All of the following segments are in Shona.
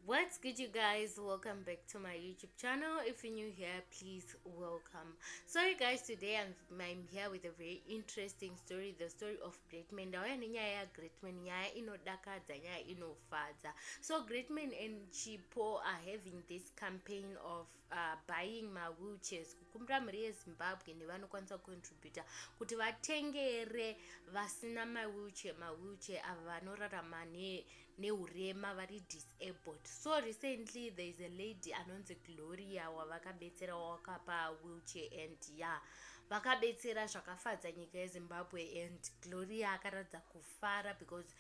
What's good, you guys? Welcome back to my YouTube channel. If you're new here, please welcome. So, you guys, today I'm here with a very interesting story, the story of Greatman. Greatman inofadza. So, Greatman and Chipo are having this campaign of buying my wheelchairs. Kukumbra mri Zimbabwe nevanokwanisa contributor kuti vatengere vasina mawheelchair ava vanorarama neurema vari disabled. So recently there is a lady anonzi Gloria wavakabetsera wakapa wheelchair, and vakabetsera zvakafadza nyika yeZimbabwe, and Gloria akaradza kufara because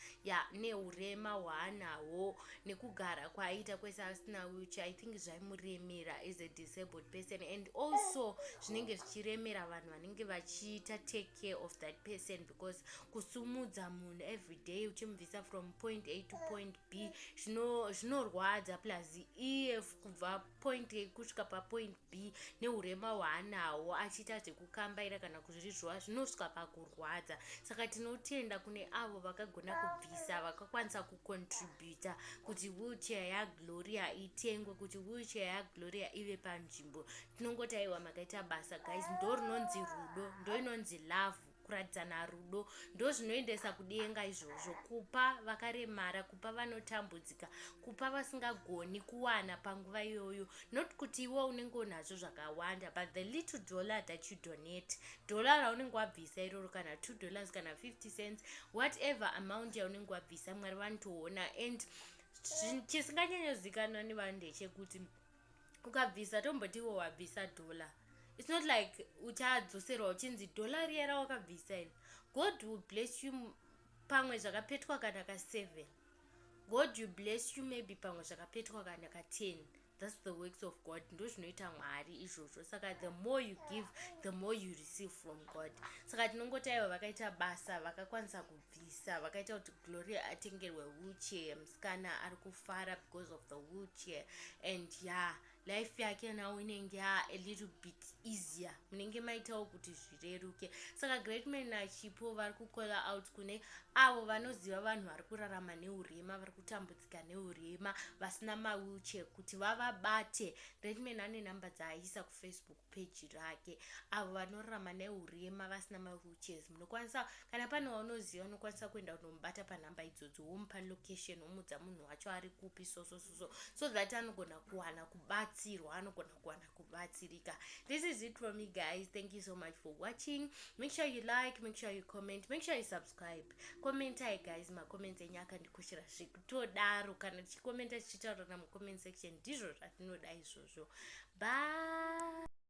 neurema hwaanawo nekugara kwaaita kwese asina wheelchair, I think zvaimuremera as a disabled person, and also zvinenge zvichiremera vanhu vanenge vachiita take care of that person, because kusumudza munhu every day uchimubvisa from point A to point B zvinorwadza, plus iye kubva point A kusvika papoint B neurema hwaanawo achiita zvekukambaira kana kuzvizvova zvinosvika pakurwadza. Saka tinotenda kune avo vakagona kubvisa, vakakwanisa kucontributa kuti wheelchair yaGloria itengwe, kuti wheelchair yaGloria ive panzvimbo. Tinongoti aiwa makaita basa guys, ndo rinonzi rudo, ndo inonzi love, kuradzana rudo, ndo zvinoendesa kudenga izvozvo, kupa vakaremara, kupa vanotambudzika, kupa vasingagoni kuwana panguva iyoyo. Not kuti iwe unenge unazvo zvakawanda, but the little dollar that you donate, dollar raunenge wabvisa iroro, kana $2 kana 50 cents, whatever amount yaunenge wabvisa, Mwari vanotoona. And chisinganyanyozikanwa nevanhu ndechekuti ukabvisa tomboti iwe wabvisa dollar, it's not like uchadzoserwa uchinzi dollar riya rawakabvisa iri, God will bless you pamwe zvakapetwa kana ka7, God will bless you maybe pamwe zvakapetwa kana ka10. That's the works of God. Ndo zvinoita Mwari izvozvo. Saka the more you give, the more you receive from God. Saka tinongoti aiwa vakaita basa, vakakwanisa kubvisa, vakaita kuti Gloria atengerwe wheelchair. Musikana ari kufara because of the wheelchair, and life yake now inenge a little bit easier, munenge maitawo kuti zvireruke. Saka Greatman naChipo vari kukola out kune avo vanoziva vanhu vari kurarama neurema, vari kutambudzika neurema, vasina mawheelchair, kuti vavabate. Greatman ane namba dzaaisa kufacebook page rake, avo vanorarama neurema vasina mawheelchairs. Munokwanisa, kana pane waunoziva, unokwanisa kuenda unomubata panhamba idzodzo, womupa location, womudza munhu wacho ari kupi so that anogona kuwana kubatsirwa, anogona kuwana kubatsirika. This is it from me, guys. Thank you so much for watching. Make sure you like, make sure you comment, make sure you subscribe. Comment hai guys, macomments enyaka ndikushira zvekutodaro, kana tichikomenta tichitaura namucomment section, ndizvo zvatinoda izvozvo. Bye.